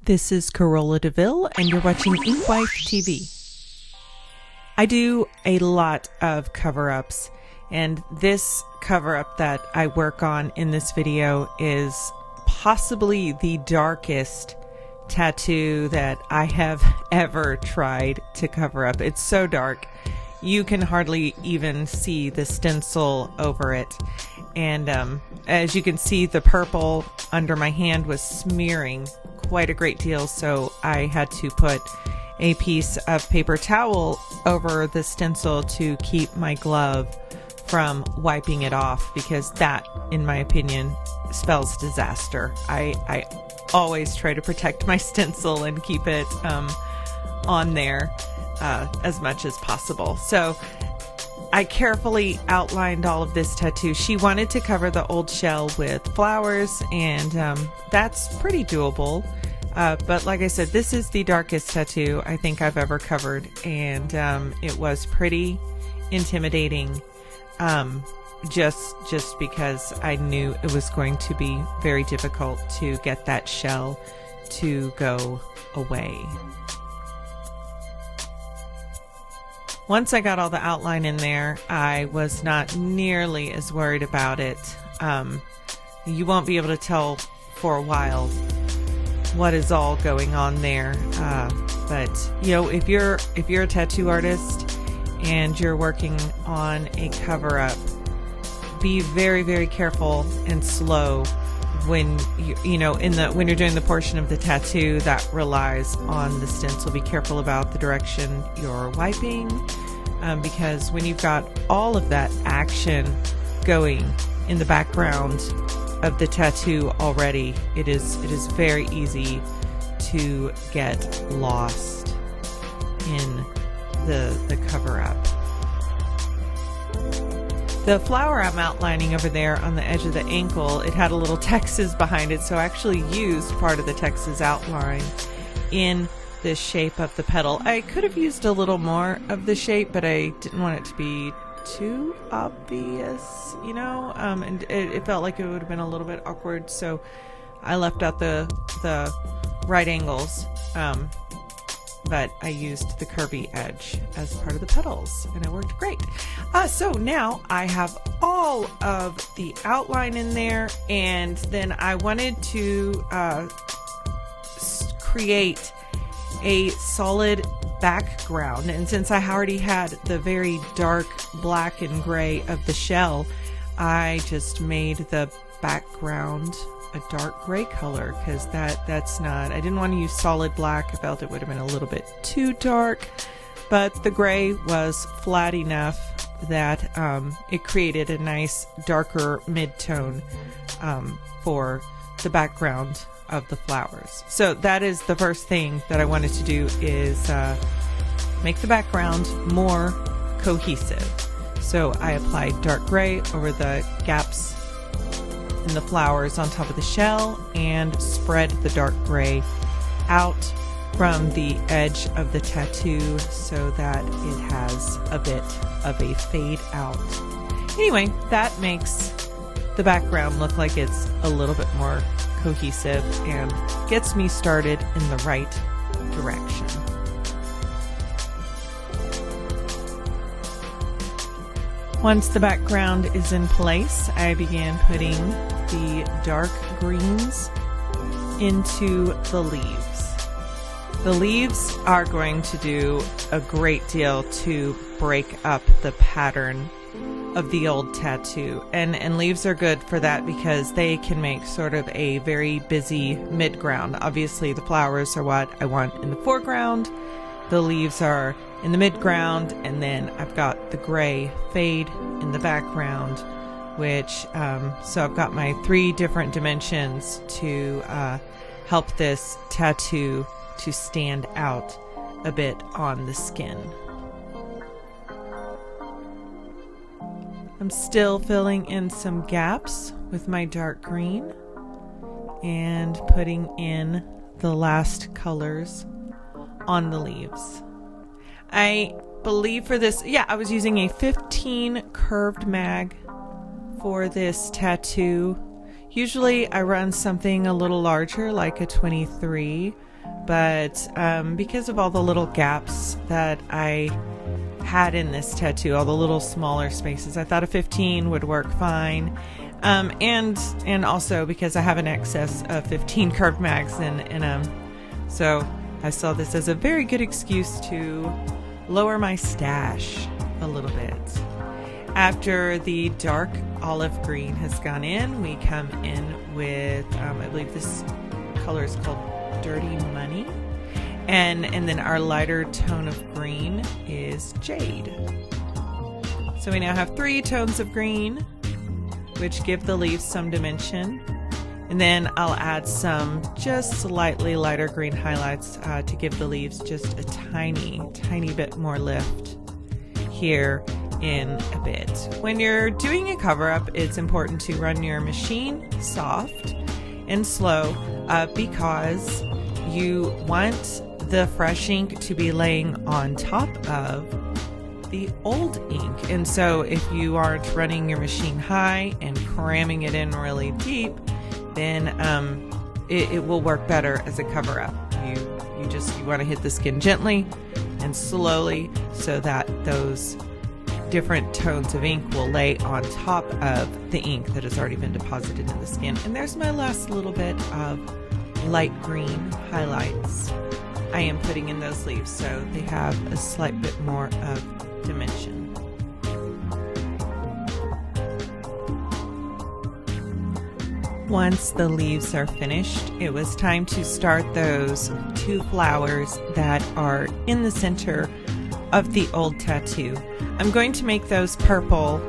This is Carola DeVille, and you're watching Inkwife TV. I do a lot of cover-ups, and this cover-up that I work on in this video is possibly the darkest tattoo that I have ever tried to cover up. It's so dark, you can hardly even see the stencil over it. And as you can see, the purple under my hand was smearing quite a great deal, so I had to put a piece of paper towel over the stencil to keep my glove from wiping it off, because that, in my opinion, spells disaster. I always try to protect my stencil and keep it on there as much as possible. So I carefully outlined all of this tattoo. She wanted to cover the old shell with flowers, and that's pretty doable. But like I said, this is the darkest tattoo I think I've ever covered, and it was pretty intimidating, just because I knew it was going to be very difficult to get that shell to go away. Once I got all the outline in there, I was not nearly as worried about it. You won't be able to tell for a while what is all going on there, but you know, if you're a tattoo artist and you're working on a cover-up, be very, very careful and slow when when you're doing the portion of the tattoo that relies on the stencil. Be careful about the direction you're wiping, because when you've got all of that action going in the background of the tattoo already, it is very easy to get lost in the cover-up. The flower I'm outlining over there on the edge of the ankle, it had a little Texas behind it, so I actually used part of the Texas outline in the shape of the petal. I could have used a little more of the shape, but I didn't want it to be too obvious, and it felt like it would have been a little bit awkward, so I left out the right angles, but I used the curvy edge as part of the petals, and it worked great. So now I have all of the outline in there, and then I wanted to create a solid background, and since I already had the very dark black and gray of the shell, I just made the background a dark gray color, because that's not, I didn't want to use solid black. I felt it would have been a little bit too dark, but the gray was flat enough that it created a nice darker mid-tone for the background of the flowers. So that is the first thing that I wanted to do, is make the background more cohesive. So I applied dark gray over the gaps in the flowers on top of the shell, and spread the dark gray out from the edge of the tattoo so that it has a bit of a fade out. Anyway, that makes the background look like it's a little bit more cohesive and gets me started in the right direction. Once the background is in place, I began putting the dark greens into the leaves. The leaves are going to do a great deal to break up the pattern of the old tattoo, and leaves are good for that because they can make sort of a very busy midground. Obviously the flowers are what I want in the foreground, the leaves are in the midground, and then I've got the gray fade in the background, which so I've got my 3 different dimensions to help this tattoo to stand out a bit on the skin. I'm still filling in some gaps with my dark green and putting in the last colors on the leaves. I believe for this, I was using a 15 curved mag for this tattoo. Usually I run something a little larger, like a 23, but because of all the little gaps that I had in this tattoo, all the little smaller spaces, I thought a 15 would work fine. And also because I have an excess of 15 curved mags in them. So I saw this as a very good excuse to lower my stash a little bit. After the dark olive green has gone in, we come in with, I believe this color is called Dirty Money. And then our lighter tone of green is Jade. So we now have 3 tones of green, which give the leaves some dimension. And then I'll add some just slightly lighter green highlights to give the leaves just a tiny bit more lift here in a bit. When you're doing a cover-up, it's important to run your machine soft and slow because you want the fresh ink to be laying on top of the old ink. And so if you aren't running your machine high and cramming it in really deep, then it will work better as a cover-up. You want to hit the skin gently and slowly so that those different tones of ink will lay on top of the ink that has already been deposited in the skin. And there's my last little bit of light green highlights I am putting in those leaves so they have a slight bit more of dimension. Once the leaves are finished, it was time to start those 2 flowers that are in the center of the old tattoo. I'm going to make those purple.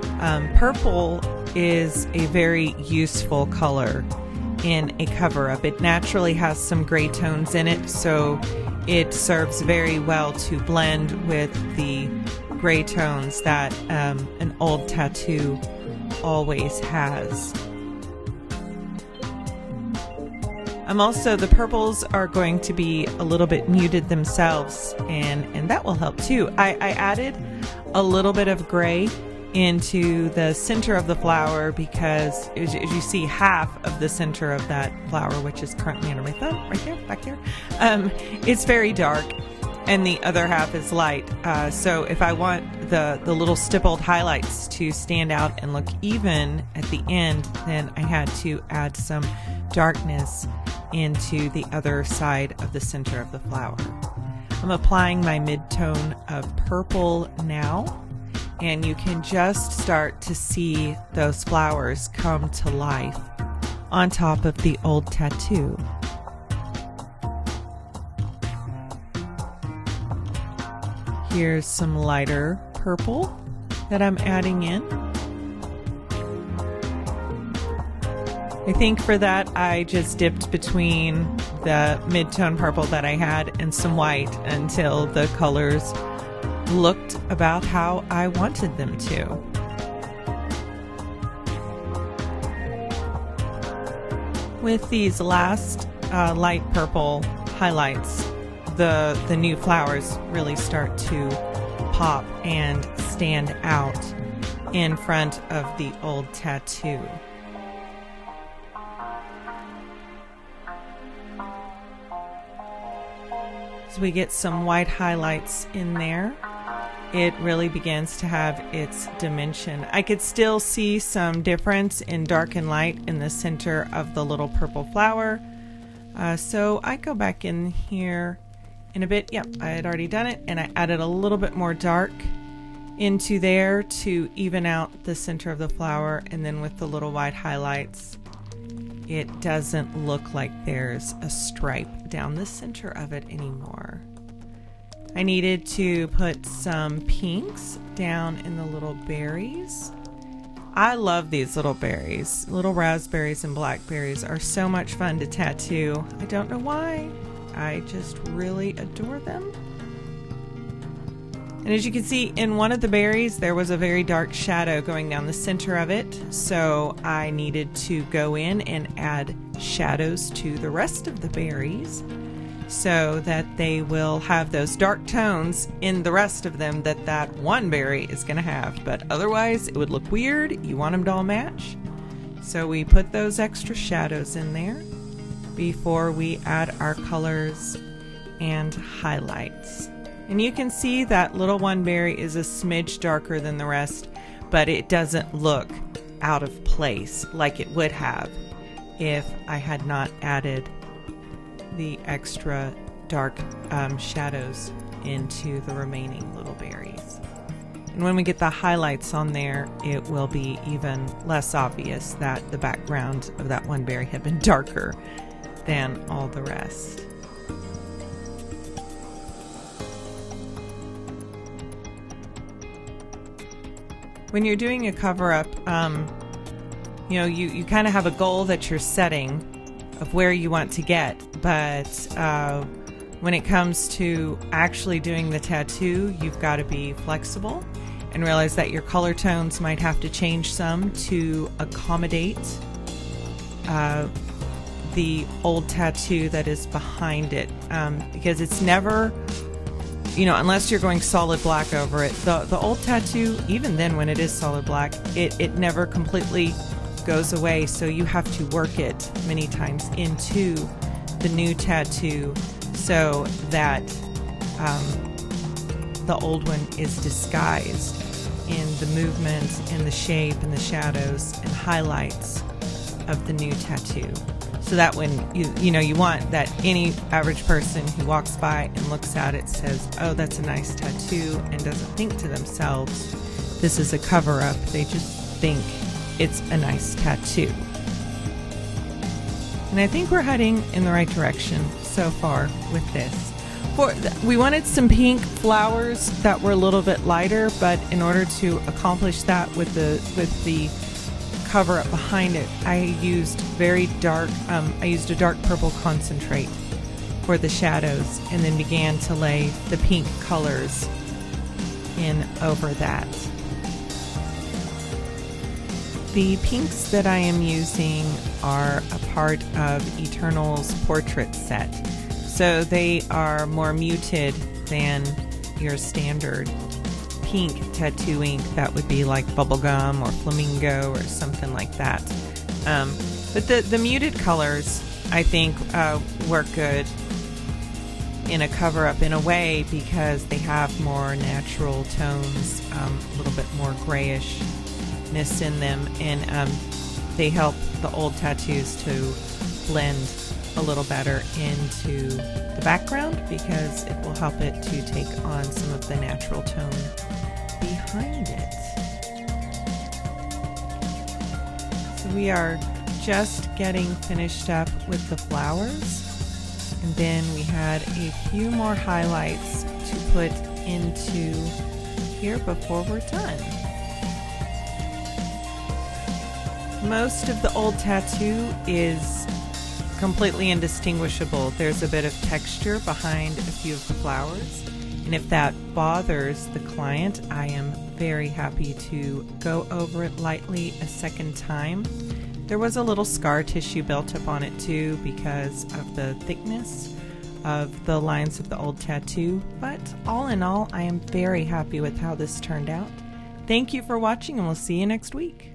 Purple is a very useful color in a cover-up. It naturally has some gray tones in it, so it serves very well to blend with the gray tones that an old tattoo always has. The purples are going to be a little bit muted themselves, and that will help too. I added a little bit of gray into the center of the flower because as you see, half of the center of that flower, which is currently under my thumb, right there, back there, it's very dark, and the other half is light. So if I want the little stippled highlights to stand out and look even at the end, then I had to add some darkness into the other side of the center of the flower. I'm applying my mid-tone of purple now, and you can just start to see those flowers come to life on top of the old tattoo. Here's some lighter purple that I'm adding in. I think for that I just dipped between the mid-tone purple that I had and some white until the colors looked about how I wanted them to. With these last light purple highlights, the new flowers really start to pop and stand out in front of the old tattoo. As we get some white highlights in there, it really begins to have its dimension. I could still see some difference in dark and light in the center of the little purple flower. So I go back in here in a bit. Yep, I had already done it, and I added a little bit more dark into there to even out the center of the flower, and then with the little white highlights, it doesn't look like there's a stripe down the center of it anymore. I needed to put some pinks down in the little berries. I love these little berries. Little raspberries and blackberries are so much fun to tattoo. I don't know why. I just really adore them. And as you can see, in one of the berries, there was a very dark shadow going down the center of it. So I needed to go in and add shadows to the rest of the berries so that they will have those dark tones in the rest of them that one berry is going to have. But otherwise, it would look weird. You want them to all match. So we put those extra shadows in there before we add our colors and highlights. And you can see that little one berry is a smidge darker than the rest, but it doesn't look out of place like it would have if I had not added the extra dark shadows into the remaining little berries. And when we get the highlights on there, it will be even less obvious that the background of that one berry had been darker than all the rest. When you're doing a cover-up, you kind of have a goal that you're setting of where you want to get, but when it comes to actually doing the tattoo, you've got to be flexible and realize that your color tones might have to change some to accommodate the old tattoo that is behind it, because it's never, unless you're going solid black over it, the old tattoo, even then when it is solid black, it never completely goes away, so you have to work it many times into the new tattoo so that the old one is disguised in the movement and the shape and the shadows and highlights of the new tattoo. So that when you want that any average person who walks by and looks at it says, oh, that's a nice tattoo, and doesn't think to themselves, this is a cover-up. They just think it's a nice tattoo. And I think we're heading in the right direction so far with this. We wanted some pink flowers that were a little bit lighter, but in order to accomplish that with the cover up behind it, I used very dark, I used a dark purple concentrate for the shadows, and then began to lay the pink colors in over that. The pinks that I am using are a part of Eternal's portrait set, so they are more muted than your standard pink tattoo ink that would be like bubblegum or flamingo or something like that. But the muted colors, I think, work good in a cover-up in a way because they have more natural tones, a little bit more grayishness in them, and they help the old tattoos to blend a little better into the background because it will help it to take on some of the natural tone behind it. So we are just getting finished up with the flowers, and then we had a few more highlights to put into here before we're done. Most of the old tattoo is completely indistinguishable. There's a bit of texture behind a few of the flowers, and if that bothers the client, I am very happy to go over it lightly a second time. There was a little scar tissue built up on it too because of the thickness of the lines of the old tattoo, but all in all, I am very happy with how this turned out. Thank you for watching, and we'll see you next week.